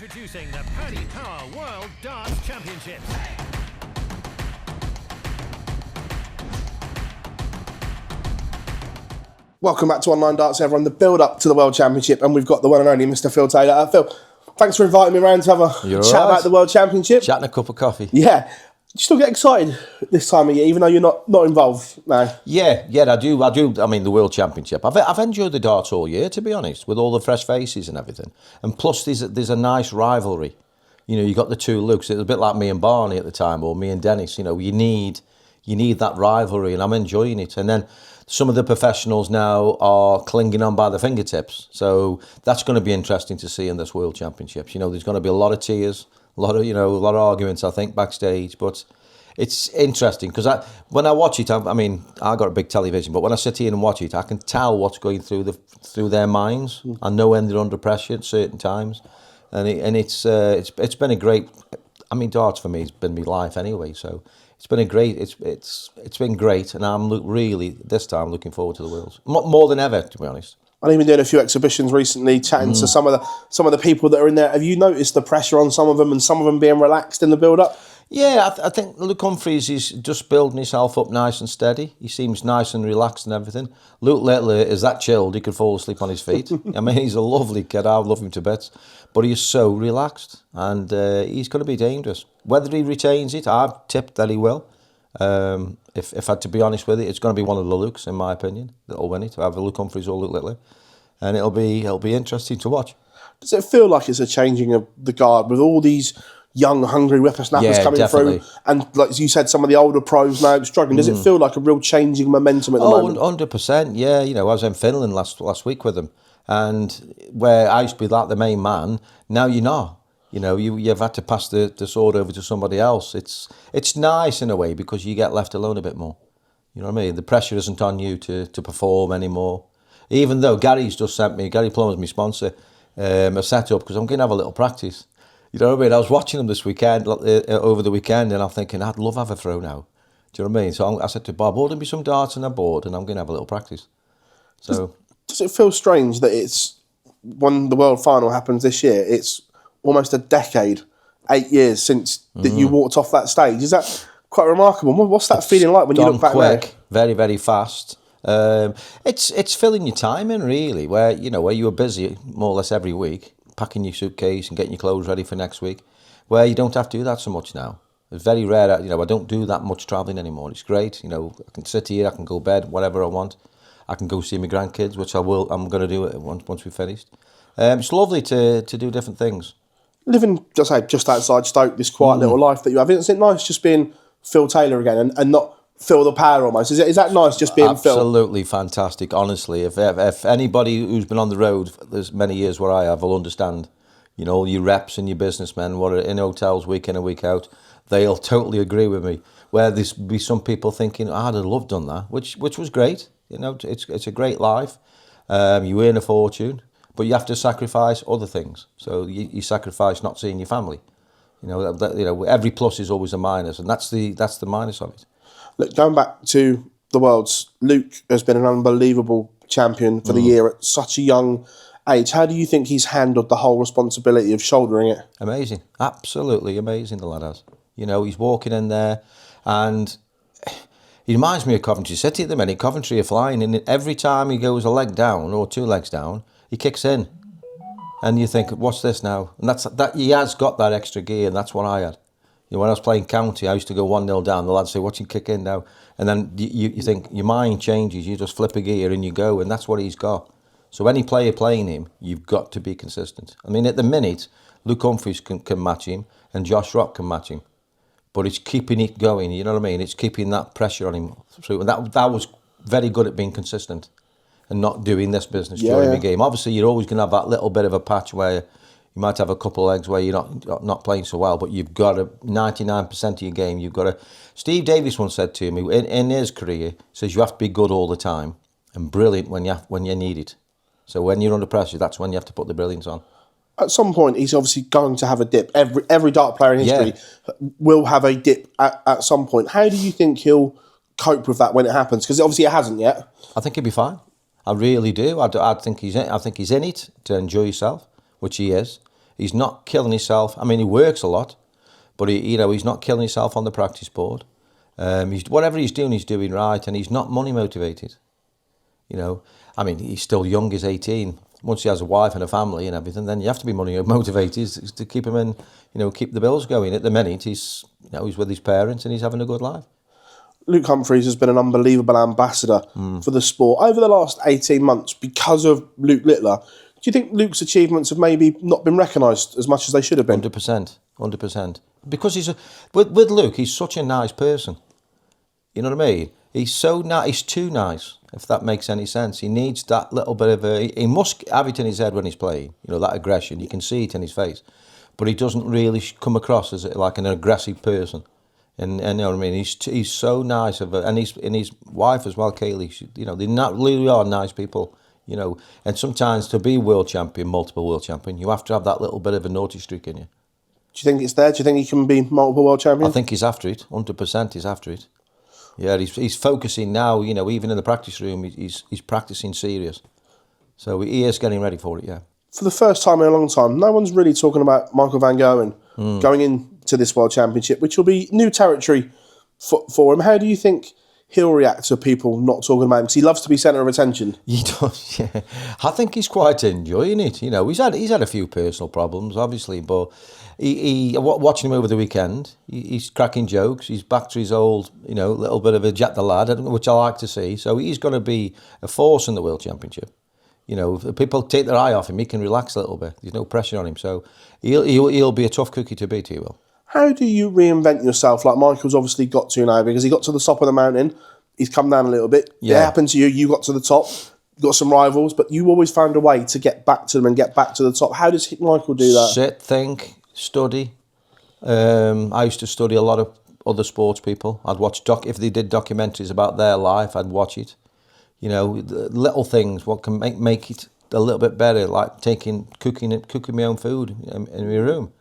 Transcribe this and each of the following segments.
Introducing the Paddy Power World Darts Championship. Welcome back to Online Darts, everyone. The build-up to the World Championship, and we've got the one and only Mr. Phil Taylor. Phil, thanks for inviting me around to have a chat about the World Championship. Chatting a cup of coffee. Yeah. You still get excited this time of year, even though you're not involved now? Yeah, I do. I mean, the World Championship. I've enjoyed the darts all year, to be honest, with all the fresh faces and everything. And plus, there's a nice rivalry. You know, you got the two Lukes. It was a bit like me and Barney at the time, or me and Dennis. You know, you need that rivalry, and I'm enjoying it. And then some of the professionals now are clinging on by the fingertips. So that's going to be interesting to see in this World Championships. You know, there's going to be a lot of tears. A lot of arguments, I think, backstage, but it's interesting because when I watch it, I mean, I got a big television, but when I sit here and watch it, I can tell what's going through their minds. I know when they're under pressure at certain times, and it's been a great. I mean, darts for me has been my life anyway, so it's been it's been great, and I'm really this time looking forward to the Worlds more than ever, to be honest. I've been doing a few exhibitions recently, chatting to some of the people that are in there. Have you noticed the pressure on some of them, and some of them being relaxed in the build-up? Yeah, I think Luke Humphries is just building himself up nice and steady. He seems nice and relaxed and everything. Luke lately is that chilled, he could fall asleep on his feet. I mean, he's a lovely kid, I love him to bits. But he's so relaxed, and he's going to be dangerous. Whether he retains it, I've tipped that he will. If I had to be honest with it, it's going to be one of the Lukes, in my opinion, that'll win it. Either Luke Humphries or Luke Litley. And it'll be interesting to watch. Does it feel like it's a changing of the guard with all these young, hungry whippersnappers coming through? And like you said, some of the older pros now struggling. Does it feel like a real changing momentum at the moment? 100%, yeah. You know, I was in Finland last week with them, and where I used to be like the main man, now you're not. You know, you've had to pass the sword over to somebody else. It's nice in a way because you get left alone a bit more. You know what I mean? The pressure isn't on you to perform anymore. Even though Gary Plummer's my sponsor, a setup because I'm going to have a little practice. You know what I mean? I was watching them this weekend, over the weekend, and I'm thinking, I'd love to have a throw now. Do you know what I mean? So I said to Bob, order me some darts on a board and I'm going to have a little practice. So does it feel strange that it's, when the World Final happens this year, it's almost a decade, 8 years since that you walked off that stage? Is that quite remarkable? What's that feeling like when you look back quick, now? Very, very fast. It's filling your time in, really, where you were busy more or less every week, packing your suitcase and getting your clothes ready for next week, where you don't have to do that so much now. It's very rare. I don't do that much travelling anymore. It's great. I can sit here, I can go to bed, whatever I want. I can go see my grandkids, which I'm going to do it once we've finished. It's lovely to do different things. Living just outside Stoke, this quiet little life that you have, isn't it nice just being Phil Taylor again and not Phil the Power almost? Is that nice just being Phil? Absolutely fantastic, honestly. If anybody who's been on the road there's many years where I have will understand, your reps and your businessmen, what are in hotels week in and week out, they'll totally agree with me. Where there's be some people thinking, I'd have loved done that, which was great. It's a great life. You earn a fortune, but you have to sacrifice other things. So you sacrifice not seeing your family. Every plus is always a minus, and that's the minus of it. Look, going back to the Worlds, Luke has been an unbelievable champion for the year at such a young age. How do you think he's handled the whole responsibility of shouldering it? Amazing, absolutely amazing. The lad has. He's walking in there, and he reminds me of Coventry City at the minute. Coventry are flying, and every time he goes a leg down or two legs down, he kicks in. And you think, what's this now? And that he has got that extra gear, and that's what I had. When I was playing county, I used to go 1-0 down. The lads say, watch him kick in now. And then you think, your mind changes. You just flip a gear and you go, and that's what he's got. So any player playing him, you've got to be consistent. I mean, at the minute, Luke Humphries can match him, and Josh Rock can match him. But it's keeping it going, you know what I mean? It's keeping that pressure on him through. And that was very good at being consistent and not doing this business during the game. Obviously, you're always going to have that little bit of a patch where you might have a couple of legs where you're not playing so well, but you've got 99% of your game. You've got to. Steve Davis once said to me in his career, says you have to be good all the time and brilliant when you need it. So when you're under pressure, that's when you have to put the brilliance on. At some point, he's obviously going to have a dip. Every dart player in history will have a dip at some point. How do you think he'll cope with that when it happens? Because obviously it hasn't yet. I think he'll be fine. I really do. I think he's in it to enjoy himself, which he is. He's not killing himself. I mean, he works a lot, but he's not killing himself on the practice board. Whatever he's doing right, and he's not money motivated. I mean, he's still young. He's 18. Once he has a wife and a family and everything, then you have to be money motivated to keep him in, keep the bills going. At the minute, he's with his parents and he's having a good life. Luke Humphries has been an unbelievable ambassador for the sport over the last 18 months because of Luke Littler. Do you think Luke's achievements have maybe not been recognised as much as they should have been? 100%. Because with Luke, he's such a nice person. You know what I mean? He's so nice. He's too nice, if that makes any sense. He needs that little bit of he must have it in his head when he's playing. That aggression. You can see it in his face. But he doesn't really come across as like an aggressive person. And you know what I mean? He's so nice. And his wife as well, Kaylee, they really are nice people. And sometimes to be world champion, multiple world champion, you have to have that little bit of a naughty streak in you. Do you think it's there? Do you think he can be multiple world champion? I think he's after it. 100% he's after it. Yeah, he's focusing now. Even in the practice room, he's practicing serious. So he is getting ready for it. Yeah. For the first time in a long time, no one's really talking about Michael van Gerwen going into this World Championship, which will be new territory for him. How do you think he'll react to people not talking about him? Because he loves to be centre of attention. He does, yeah. I think he's quite enjoying it. He's had a few personal problems, obviously, but watching him over the weekend, he's cracking jokes. He's back to his old, little bit of a Jack the Lad, which I like to see. So he's going to be a force in the World Championship. If people take their eye off him, he can relax a little bit. There's no pressure on him. So he'll be a tough cookie to beat, he will. How do you reinvent yourself like Michael's obviously got to now? Because he got to the top of the mountain, he's come down a little bit. Yeah. It happened to you, you got to the top, you got some rivals, but you always found a way to get back to them and get back to the top. How does Michael do that? Sit, think, study. I used to study a lot of other sports people. I'd watch if they did documentaries about their life, I'd watch it. The little things, what can make it a little bit better, like cooking my own food in my room.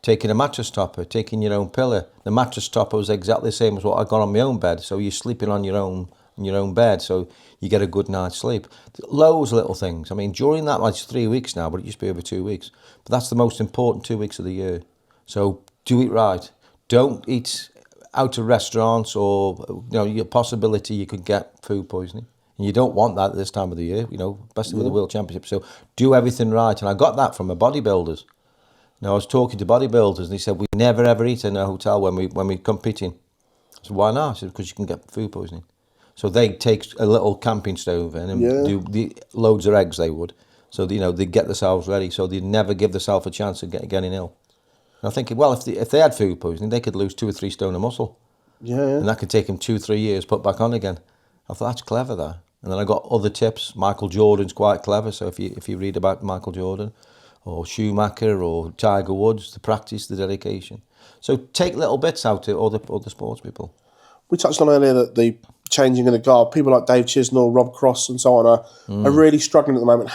Taking a mattress topper, taking your own pillow. The mattress topper was exactly the same as what I got on my own bed. So you're sleeping on your own bed, so you get a good night's sleep. Loads of little things. I mean, during that, it's 3 weeks now, but it used to be over 2 weeks. But that's the most important 2 weeks of the year. So do it right. Don't eat out of restaurants or your possibility you could get food poisoning. And you don't want that at this time of the year, especially with the World Championship. So do everything right. And I got that from the bodybuilders. Now, I was talking to bodybuilders and they said, we never ever eat in a hotel when we're competing. I said, why not? I said, because you can get food poisoning. So they take a little camping stove in and do loads of eggs, they would. So, they get themselves ready. So they never give themselves a chance of getting ill. And I'm thinking, well, if they had food poisoning, they could lose 2 or 3 stone of muscle. Yeah. And that could take them 2-3 years, put back on again. I thought, that's clever, that. And then I got other tips. Michael Jordan's quite clever. So if you read about Michael Jordan, or Schumacher, or Tiger Woods, the practice, the dedication. So take little bits out to other sports people. We touched on earlier that the changing of the guard, people like Dave Chisnell, Rob Cross and so on are really struggling at the moment.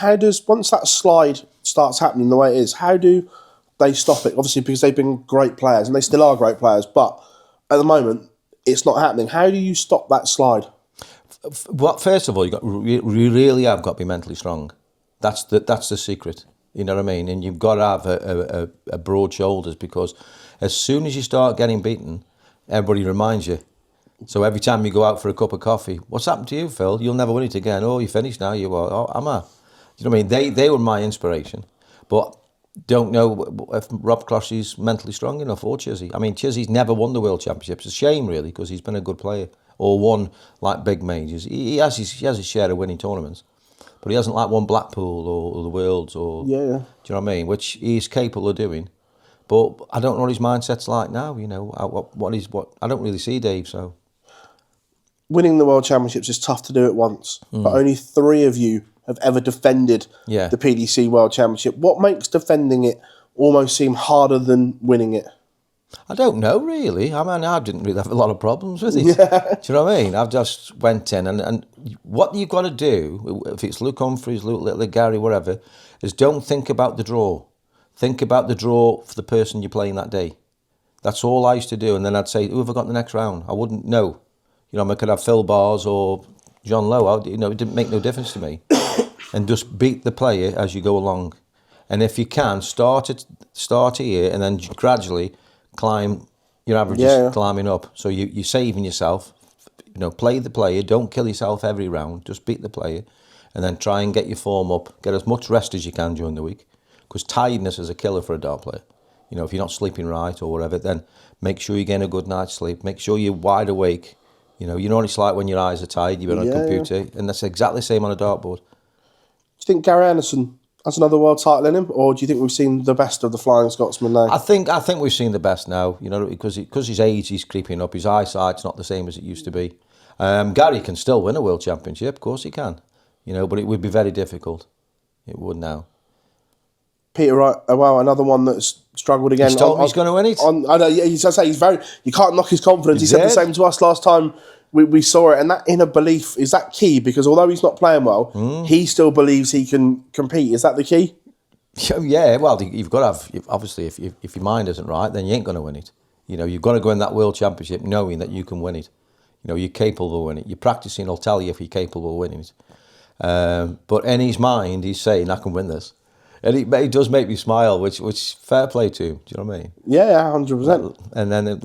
Once that slide starts happening the way it is, how do they stop it? Obviously, because they've been great players, and they still are great players, but at the moment, it's not happening. How do you stop that slide? Well, first of all, you really have got to be mentally strong. That's the secret. You know what I mean? And you've got to have a broad shoulders, because as soon as you start getting beaten, everybody reminds you. So every time you go out for a cup of coffee, what's happened to you, Phil? You'll never win it again. Oh, you're finished now. You are. Oh, am I? Do you know what I mean? They were my inspiration. But don't know if Rob Cross is mentally strong enough, or Chizzy. I mean, Chizzy's never won the World Championship. It's a shame, really, because he's been a good player, or won like big majors. He has his share of winning tournaments. But he hasn't won Blackpool or the Worlds or do you know what I mean? Which he's capable of doing. But I don't know what his mindset's like now. What I don't really see Dave. So winning the World Championships is tough to do at once. But only 3 of you have ever defended the PDC World Championship. What makes defending it almost seem harder than winning it? I don't know, really. I mean, I didn't really have a lot of problems with it. Yeah. Do you know what I mean? I've just went in, and what you've got to do, if it's Luke Humphries, Luke Littler, Gary, whatever, is don't think about the draw. Think about the draw for the person you're playing that day. That's all I used to do. And then I'd say, who have I got in the next round? I wouldn't know. I could have Phil Bars or John Lowe. It didn't make no difference to me. And just beat the player as you go along. And if you can, start here and then gradually climb your averages, climbing up. So you're saving yourself. Play the player. Don't kill yourself every round. Just beat the player, and then try and get your form up. Get as much rest as you can during the week, because tiredness is a killer for a dart player. If you're not sleeping right or whatever, then make sure you're getting a good night's sleep. Make sure you're wide awake. You know what it's like when your eyes are tired. You've been on a computer, and that's exactly the same on a dartboard. Do you think Gary Anderson has another world title in him, or do you think we've seen the best of the Flying Scotsman now? I think we've seen the best now. Because his age is creeping up. His eyesight's not the same as it used to be. Gary can still win a world championship, of course he can. But it would be very difficult. It would now. Peter Wright, another one that's struggled again. He's told me he's going to win it. I know. He's very. You can't knock his confidence. He said the same to us last time we saw it, and that inner belief is that key. Because although he's not playing well, he still believes he can compete. Is that the key? Yeah. Well, you've got to have. Obviously, if your mind isn't right, then you ain't going to win it. You've got to go in that world championship knowing that you can win it. You're capable of winning it. Your practicing will tell you if you're capable of winning it. But in his mind, he's saying, I can win this. And it does make me smile, which fair play to him. Do you know what I mean? Yeah, 100%. And then,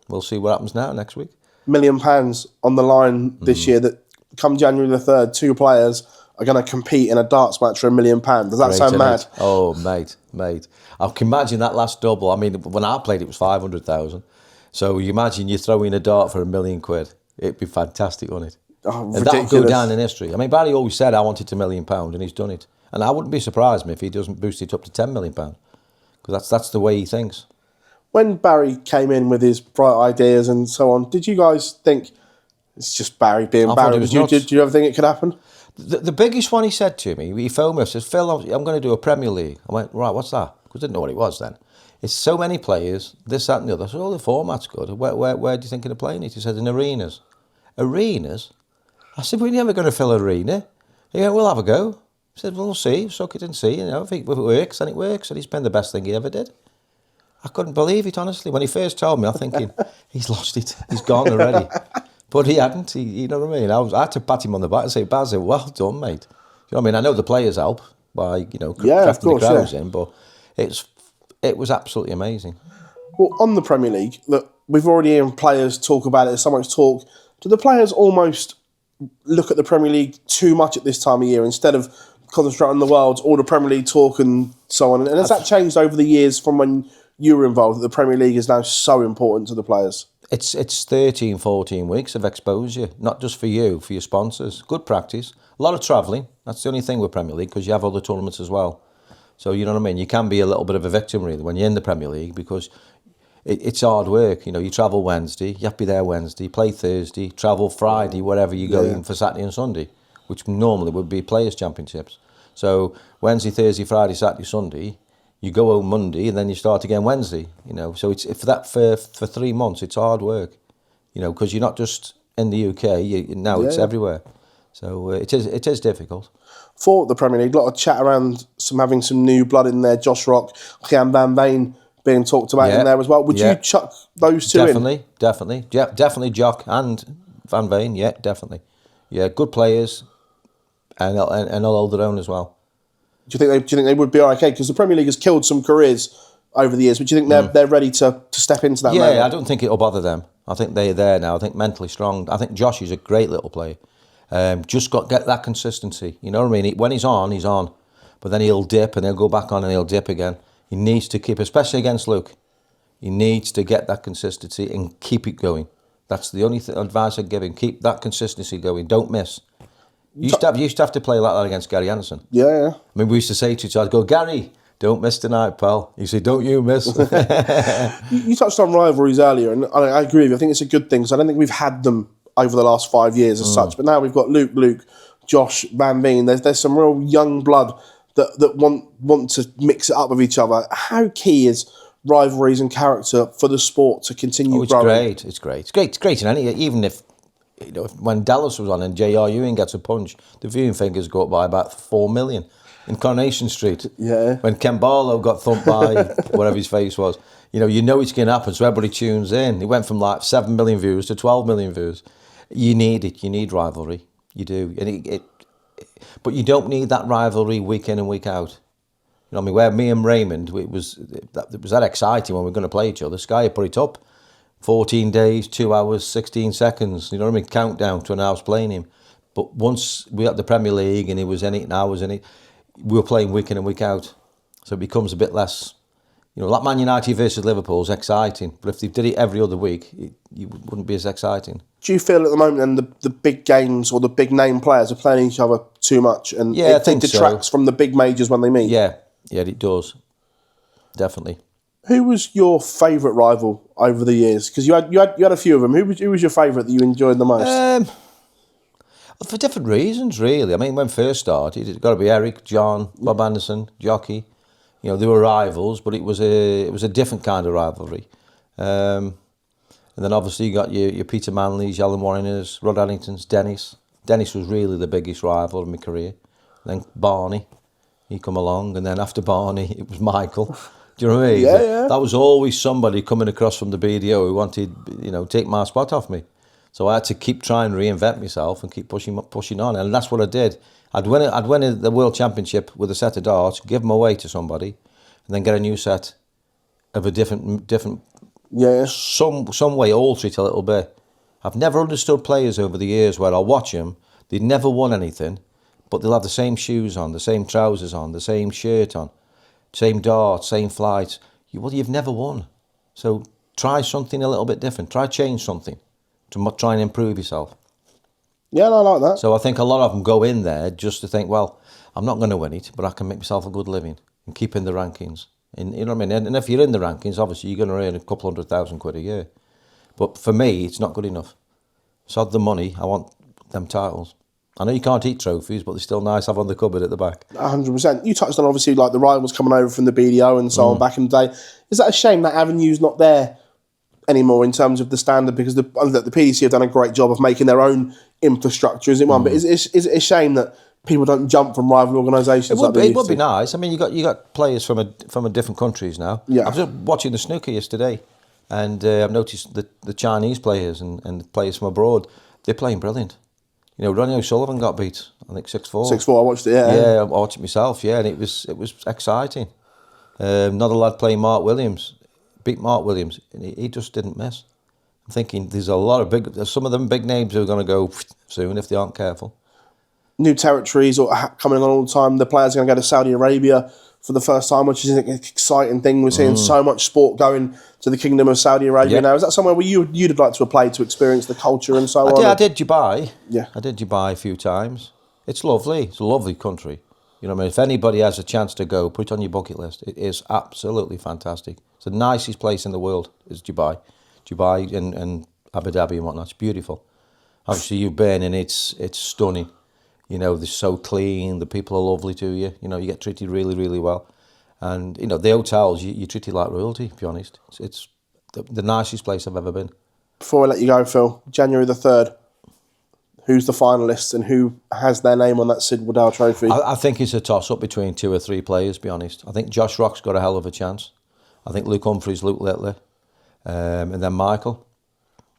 we'll see what happens next week. £1 million on the line this year, that come January the 3rd, 2 players are going to compete in a darts match for £1 million. Does that sound mad? Oh, mate. I can imagine that last double. I mean, when I played, it was 500,000. So you imagine you throw in a dart for £1 million. It'd be fantastic, wouldn't it? Oh, and that'll go down in history. I mean, Barry always said I wanted £1 million, and he's done it. And I wouldn't be surprised if he doesn't boost it up to £10 million, because that's the way he thinks. When Barry came in with his bright ideas and so on, did you guys think it's just Barry being Barry? Did you ever think it could happen? The biggest one he said to me, he phoned me and says, Phil, I'm going to do a Premier League. I went, right, what's that? Because I didn't know what it was then. It's so many players, this, that and the other. I said, the format's good. Where do you think of playing it? He said, in arenas. Arenas? I said, we're never going to fill an arena. He went, we'll have a go. I said, well, we'll see, suck it and see. If it works, then it works. And it's been the best thing he ever did. I couldn't believe it, honestly. When he first told me, I'm thinking, he's lost it. He's gone already. But he hadn't. You know what I mean? I had to pat him on the back and say, Baz, well done, mate. You know what I mean? I know the players help by, crafting the crowds in, but it was absolutely amazing. Well, on the Premier League, look, we've already heard players talk about it. There's so much talk. Do the players almost look at the Premier League too much at this time of year instead of concentrating on the Worlds, all the Premier League talk and so on? And has that changed over the years from when you were involved, that the Premier League is now so important to the players? It's 13, 14 weeks of exposure, not just for you, for your sponsors. Good practice. A lot of travelling. That's the only thing with Premier League, because you have other tournaments as well. So, you know what I mean? You can be a little bit of a victim, really, when you're in the Premier League, because it's hard work. You travel Wednesday, you have to be there Wednesday, play Thursday, travel Friday, wherever you go in for Saturday and Sunday, which normally would be Players' Championships. So Wednesday, Thursday, Friday, Saturday, Sunday, you go home Monday, and then you start again Wednesday. So it's for 3 months, it's hard work. Because you're not just in the UK. It's everywhere. So it is difficult. For the Premier League, a lot of chat around having some new blood in there. Josh Rock, Gian Van Veen being talked about in there as well. Would you chuck those two in? Definitely. Yeah, definitely Jock and Van Veen. Yeah, definitely. Yeah, good players, and they'll hold their own as well. Do you think they would be okay? Because the Premier League has killed some careers over the years. But do you think they're ready to step into that? Yeah, moment? I don't think it'll bother them. I think they're there now. I think mentally strong. I think Josh is a great little player. Just got to get that consistency. You know what I mean? When he's on, he's on. But then he'll dip and he'll go back on and he'll dip again. He needs to keep, especially against Luke, he needs to get that consistency and keep it going. That's the only advice I'd give him. Keep that consistency going. Don't miss. You used to have to play like that against Gary Anderson. Yeah. I mean, we used to say to each other, go, Gary, don't miss tonight, pal. You say, don't you miss. You touched on rivalries earlier, and I agree with you. I think it's a good thing, because I don't think we've had them over the last 5 years as such. But now we've got Luke, Josh, Van Veen. There's some real young blood that want to mix it up with each other. How key is rivalries and character for the sport to continue growing? It's great. It's great in any, even if, when Dallas was on and J.R. Ewing gets a punch, the viewing figures go up by about 4 million. In Coronation Street, when Ken Barlow got thumped by whatever his face was, it's going to happen, so everybody tunes in. It went from like 7 million views to 12 million views. You need it. You need rivalry. You do. But you don't need that rivalry week in and week out. know what I mean? Where me and Raymond, it was that exciting when we were going to play each other. Sky put it up, 14 days, 2 hours, 16 seconds. You know what I mean? Countdown to an hour's playing him. But once we had the Premier League and he was in it and I was in it, we were playing week in and week out. So it becomes a bit less, you know, like Man United versus Liverpool is exciting. But if they did it every other week, it wouldn't be as exciting. Do you feel at the moment then the big games or the big name players are playing each other too much and Yeah, I it think detracts from the big majors when they meet? Yeah, it does. Definitely. Who was your favourite rival over the years? Because you had a few of them. Who was your favourite that you enjoyed the most? For different reasons, really. I mean, when first started, it got to be Eric, John, Bob Anderson, Jockey. You know, they were rivals, but it was a different kind of rivalry. And then obviously you got your Peter Manleys, your Alan Warreners, Rod Addingtons, Dennis. Dennis was really the biggest rival of my career. Then Barney, he come along, and then after Barney, it was Michael. Do you know what I mean? Yeah. That was always somebody coming across from the BDO who wanted, you know, take my spot off me. So I had to keep trying to reinvent myself and keep pushing on, and that's what I did. I'd win the World Championship with a set of darts, give them away to somebody, and then get a new set of a different. Yeah. Some way alter it a little bit. I've never understood players over the years where I'll watch them, they've never won anything, but they'll have the same shoes on, the same trousers on, the same shirt on, same darts, same flights. You've never won. So try something a little bit different. Try change something to try and improve yourself. Yeah, I like that. So I think a lot of them go in there just to think, well, I'm not going to win it, but I can make myself a good living and keep in the rankings. And you know what I mean? And if you're in the rankings, obviously you're going to earn a couple £100,000 a year. But for me, it's not good enough. Sod the money, I want them titles. I know you can't eat trophies, but they're still nice to have on the cupboard at the back. 100%. You touched on obviously like the rivals coming over from the BDO and so on back in the day. Is that a shame that avenue's not there anymore in terms of the standard? Because the PDC have done a great job of making their own infrastructure, isn't it one? But is it a shame that people don't jump from rival organisations? It would be nice. I mean, you got players from a different countries now. Yeah. I was just watching the snooker yesterday, and I've noticed the Chinese players and players from abroad, they're playing brilliant. You know, Ronnie O'Sullivan got beat, I think 6-4. 6-4, I watched it, yeah. Yeah, I watched it myself, yeah, and it was exciting. Another lad playing Mark Williams, beat Mark Williams, and he just didn't miss. I'm thinking there's some of them big names who are going to go soon if they aren't careful. New territories coming on all the time. The players are going to go to Saudi Arabia for the first time, which is an exciting thing. We're seeing so much sport going to the Kingdom of Saudi Arabia now. Is that somewhere where you'd have liked to have played to experience the culture and so on? I did Dubai. Yeah. I did Dubai a few times. It's lovely. It's a lovely country. You know what I mean? If anybody has a chance to go, put it on your bucket list. It is absolutely fantastic. It's the nicest place in the world, is Dubai. Dubai and Abu Dhabi and whatnot. It's beautiful. Obviously, you've been and it's stunning. You know, they're so clean. The people are lovely to you. You know, you get treated really, really well. And, you know, the hotels, you're treated like royalty, to be honest. It's the nicest place I've ever been. Before I let you go, Phil, January the 3rd, who's the finalists and who has their name on that Sid Waddell trophy? I think it's a toss-up between 2 or 3 players, to be honest. I think Josh Rock's got a hell of a chance. I think Luke Humphries, Luke Litley, and then Michael.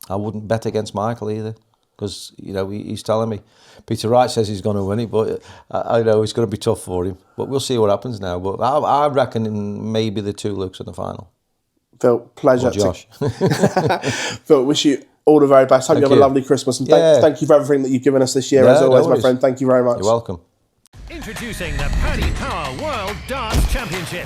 I wouldn't bet against Michael either, because, you know, he's telling me. Peter Wright says he's going to win it, but I know it's going to be tough for him. But we'll see what happens now. But I reckon maybe the 2 Lukes in the final. Phil, pleasure. Or Josh. Phil, wish you all the very best. Hope you have a lovely Christmas. And thank you for everything that you've given us this year, as always, my friend. Thank you very much. You're welcome. Introducing the Paddy Power World Darts Championship.